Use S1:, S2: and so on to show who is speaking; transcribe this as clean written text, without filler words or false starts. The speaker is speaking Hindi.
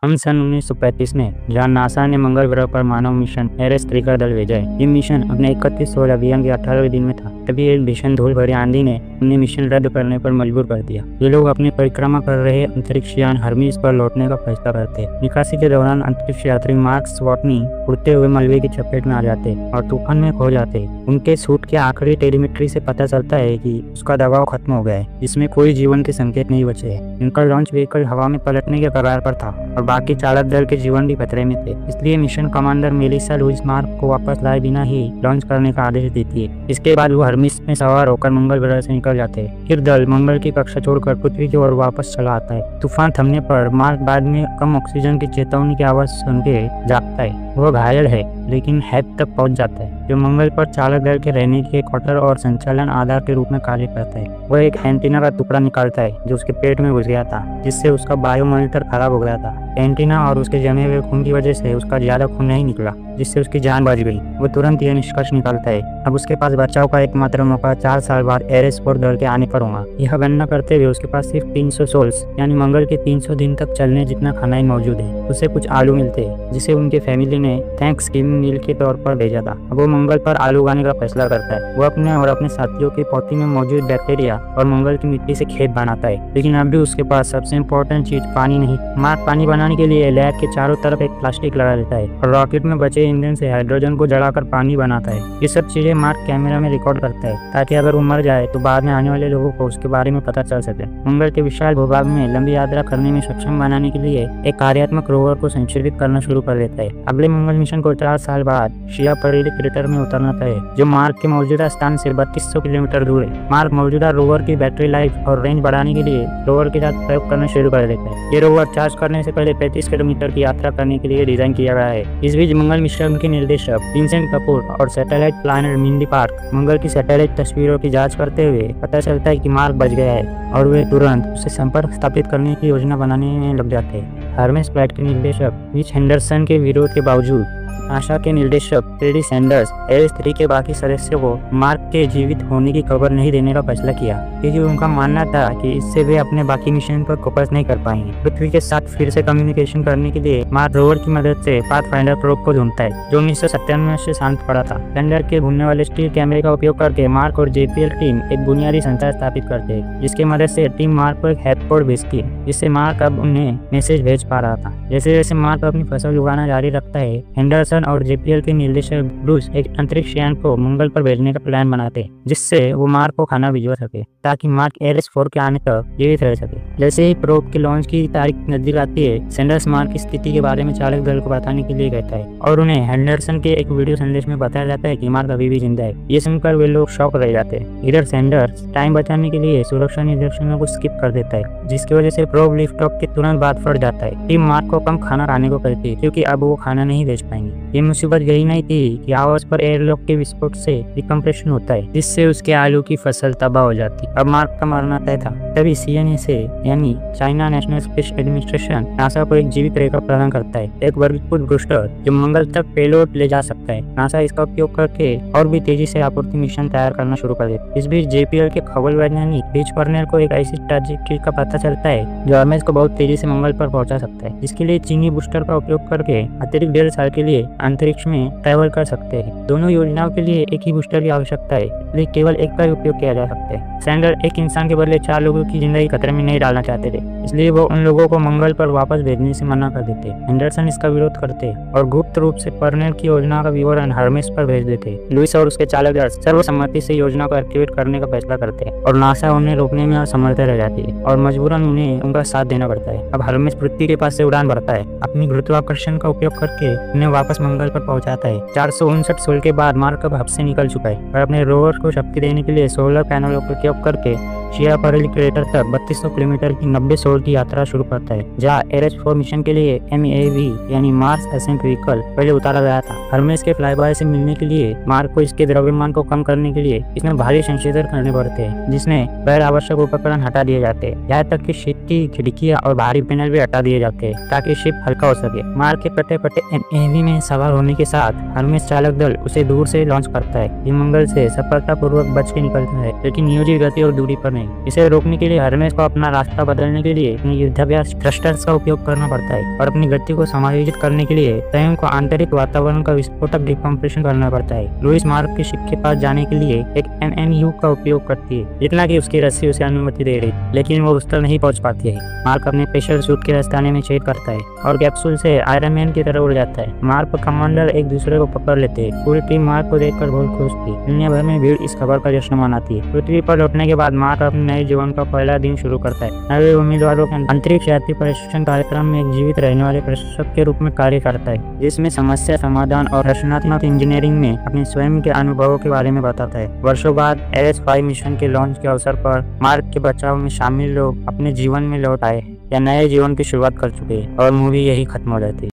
S1: हम सन 1935 में जहां नासा ने मंगल ग्रह पर मानव मिशन एरेस 3 का दल भेजा है। ये मिशन अपने 31 सोल अभियान के 18वें दिन में था, तभी एक भीषण धूल भरी आंधी ने उन्हें मिशन रद्द करने पर मजबूर कर दिया। ये लोग अपनी परिक्रमा कर रहे अंतरिक्ष यान हर्मीज पर लौटने का फैसला करते। निकासी के दौरान अंतरिक्ष यात्री मार्क स्वॉटनी उड़ते हुए मलबे की चपेट में आ जाते और तूफान में खो जाते। उनके सूट के आखिरी टेलीमेट्री से पता चलता है कि उसका दबाव खत्म हो गया है, जिसमें कोई जीवन के संकेत नहीं बचे हैं। इनका लॉन्च व्हीकल हवा में पलटने के कगार पर था और बाकी चालक दल के जीवन भी खतरे में थे। इसलिए mission commander Melissa Lewis Mark को वापस लाए बिना ही लॉन्च करने का आदेश देती है। इसके बाद वो हर्मीस में सवार होकर मंगल ग्रह से निकल जाते हैं। फिर दल मंगल की कक्षा छोड़कर पृथ्वी की ओर वापस चला आता है। तूफान थमने पर मार्क बाद में कम ऑक्सीजन की चेतावनी की आवाज सुन के जागता है। वह घायल है लेकिन हैब तक पहुंच जाता है, जो मंगल पर चालक दल के रहने के क्वार्टर और संचालन आधार के रूप में कार्य करता है। वह एक एंटीना का टुकड़ा निकालता है जो उसके पेट में घुस गया था, जिससे उसका बायोमॉनिटर खराब हो गया था। एंटीना और उसके जमे हुए खून की वजह से उसका ज्यादा खून नहीं निकला, जिससे उसकी जान बच गई। वो तुरंत यह निष्कर्ष निकालता है अब उसके पास बचाव का एकमात्र मौका 4 साल बाद एरेस 4 दल के आने पर होगा। यह गणना करते हुए उसके पास सिर्फ 300 सोल्स यानी मंगल के 300 दिन तक चलने जितना खाना ही मौजूद है। उसे कुछ आलू मिलते हैं, जिसे उनके फैमिली ने थैंक्स गिविंग मील के तौर पर भेजा था। अब वो मंगल पर आलू उगाने का फैसला करता है। वो अपने और अपने साथियों की पौधी में मौजूद बैक्टीरिया और मंगल की मिट्टी से खेत बनाता है, लेकिन अब भी उसके पास सबसे इम्पोर्टेंट चीज पानी नहीं। मार्क पानी बनाने के लिए लैब के चारों तरफ एक प्लास्टिक लगा देता है और रॉकेट में बचे ईंधन से हाइड्रोजन को जलाकर पानी बनाता है। ये सब चीजें मार्क कैमरा में रिकॉर्ड करता है, ताकि अगर वो मर जाए तो बाद में आने वाले लोगों को उसके बारे में पता चल सके। मंगल के विशाल भूभाग में लंबी यात्रा करने में सक्षम बनाने के लिए एक कार्यात्मक रोवर को संशोधित करना शुरू कर देता है। अगले मंगल मिशन को 4 साल बाद शिया परेली क्रेटर में उतरना है, जो मार्क के मौजूदा स्थान से 3200 किलोमीटर दूर है। मार्क मौजूदा रोवर की बैटरी लाइफ और रेंज बढ़ाने के लिए रोवर के साथ प्रयोग करना शुरू कर देता है। ये रोवर चार्ज करने से पहले 35 किलोमीटर की यात्रा करने के लिए डिजाइन किया गया है। इस बीच मंगल मिशन के निर्देशक विंसेंट कपूर और सैटेलाइट प्लानर मिंडी पार्क मंगल की सैटेलाइट तस्वीरों की जांच करते हुए पता चलता है कि मार्क बच गया है और वे तुरंत उससे संपर्क स्थापित करने की योजना बनाने में लग जाते हैं। हर्मेस फ्लाइट के निर्देशक रिच हेंडरसन के विरोध के बावजूद नासा के निर्देशक टेडी सैंडर्स एरेस 3 के बाकी सदस्यों को मार्क के जीवित होने की खबर नहीं देने का फैसला किया, क्योंकि उनका मानना था कि इससे वे अपने बाकी मिशन पर फोकस नहीं कर पाएंगे। पृथ्वी के साथ फिर से कम्युनिकेशन करने के लिए मार्क रोवर की मदद से पाथफाइंडर प्रोब को ढूंढता है, जो 1997 से शांत पड़ा था। लैंडर के घूमने वाले स्टील कैमरे का उपयोग करके मार्क और जेपीएल टीम एक बुनियादी संचार स्थापित करते हैं, जिसकी मदद से टीम मार्क को एक हैपकोड भेजती है, जिससे मार्क अब उन्हें मैसेज भेज पा रहा था। जैसे जैसे मार्क अपनी फसल उगाना जारी रखता है, हेंडरसन और जेपीएल के निर्देशक ब्रूस एक अंतरिक्ष यान को मंगल पर भेजने का प्लान बनाते हैं, जिससे वो मार्क को खाना भिजवा सके, ताकि मार्क एरेस 4 के आने तक जीवित रह सके। जैसे ही प्रोब के लॉन्च की तारीख नजदीक आती है, सैंडर्स मार्क की स्थिति के बारे में चालक दल को बताने के लिए कहता है और उन्हें हेंडरसन के एक वीडियो संदेश में बताया जाता है कि मार्क अभी भी जिंदा है। ये सुनकर वे लोग शॉक रह जाते हैं। इधर सैंडर्स टाइम बचाने के लिए सुरक्षा निर्देशों को स्किप कर देता है, जिसकी वजह से प्रोब लिफ्ट ऑफ के तुरंत बाद फट जाता है। टीम मार्क को कम खाना खाने को कहती है, क्योंकि अब वो खाना नहीं भेज पाएंगे। ये मुसीबत यही नहीं थी कि आवाज पर एयरलॉक के विस्फोट से डिकम्प्रेशन होता है, जिससे उसके आलू की फसल तबाह हो जाती। अब मार्क का मरना तय था। तभी सीएनए से यानी China national space administration NASA को एक जीवित रेखा प्रदान करता है, एक वर्गीकृत ब्रूस्टर जो मंगल तक पेलोड ले जा सकता है। नासा इसका उपयोग करके और भी तेजी से आपूर्ति मिशन तैयार करना शुरू कर देता है। इस बीच जेपीएल के खगोल वैज्ञानिक रिच पर्नेर को एक ऐसी ट्रैजेक्टरी का पता चलता है जो हर्मेस को बहुत तेजी से मंगल पर पहुंचा सकता है। इसके लिए चीनी बूस्टर का उपयोग करके अतिरिक्त 1.5 साल के लिए अंतरिक्ष में ट्रैवल कर सकते हैं। दोनों योजनाओं के लिए एक ही बूस्टर की आवश्यकता है, इसलिए केवल एक का ही उपयोग किया जा सकता है। सैंडर एक इंसान के बदले 4 लोगों की जिंदगी खतरे में नहीं डालना चाहते थे, इसलिए वो उन लोगों को मंगल पर वापस भेजने से मना कर देते। हेंडरसन इसका विरोध करते और गुप्त रूप से पर्नेर की योजना का विवरण हर्मेस पर भेज देते। लुइस और उसके चालक दल सर्वसम्मति से योजना को एक्टिवेट करने का फैसला करते हैं और नासा उन्हें रोकने में असमर्थ रह जाती है और मजबूरन उन्हें उनका साथ देना पड़ता है। अब हर्मेस पृथ्वी के पास से उड़ान भरता है, अपनी गुरुत्वाकर्षण का उपयोग करके उन्हें वापस मंगल पर पहुंचाता है। 459 सोल के बाद मार्क अब हब से निकल चुका है और अपने रोवर को शक्ति देने के लिए सोलर पैनलों का उपयोग करके शिया परेली क्रेटर तक 3200 किलोमीटर की 90 सोल की यात्रा शुरू करता है, जहां एरेस 4 मिशन के लिए MAV यानी मार्स असेंट व्हीकल पहले उतारा गया था। हर्मेस के फ्लाईबाय से मिलने के लिए मार्क को इसके द्रव्यमान को कम करने के लिए इसमें भारी संशोधन करने पड़ते हैं, जिसमें गैर आवश्यक उपकरण हटा दिए जाते हैं। यहाँ तक कि शिप की खिड़कियां और बाहरी पैनल भी हटा दिए जाते हैं, ताकि शिप हल्का हो सके। मार्क के कटे पटे MAV में सवार होने के साथ हर्मेस चालक दल उसे दूर से लॉन्च करता है। ये मंगल से सफलतापूर्वक बच के निकलता है लेकिन नियोजित गति और दूरी पर नहीं। इसे रोकने के लिए हरमेश को अपना रास्ता बदलने के लिए अपने युद्धाभ्यास थ्रस्टर्स का उपयोग करना पड़ता है और अपनी गति को समायोजित करने के लिए स्वयं को आंतरिक वातावरण का विस्फोटक डिकम्प्रेशन करना पड़ता है। लुइस मार्क के शिप के पास जाने के लिए एक MNU का उपयोग करती है, जितना कि उसकी रस्सी उसे अनुमति दे रही, लेकिन वो उस तक नहीं पहुंच पाती है। मार्क अपने प्रेशर सूट के रास्ताने में छेद करता है और कैप्सूल से आयरन मैन की तरह उड़ जाता है। मार्क और कमांडर एक दूसरे को पकड़ लेते हैं। पूरी टीम मार्क को देखकर बहुत खुश थी। दुनिया भर में भीड़ इस खबर का जश्न मनाती है। पृथ्वी पर लौटने के बाद मार्क अपने नए जीवन का पहला दिन शुरू करता है। नए उम्मीदवारों के अंतरिक्ष यात्री प्रशिक्षण कार्यक्रम में एक जीवित रहने वाले प्रशिक्षक के रूप में कार्य करता है, जिसमें समस्या समाधान और रचनात्मक इंजीनियरिंग में अपने स्वयं के अनुभवों के बारे में बताता है। वर्षों बाद LS-5 मिशन के लॉन्च के अवसर पर मार्क के बचाव में शामिल लोग अपने जीवन में लौट आए या नए जीवन की शुरुआत कर चुके हैं और मूवी यही खत्म हो जाती है।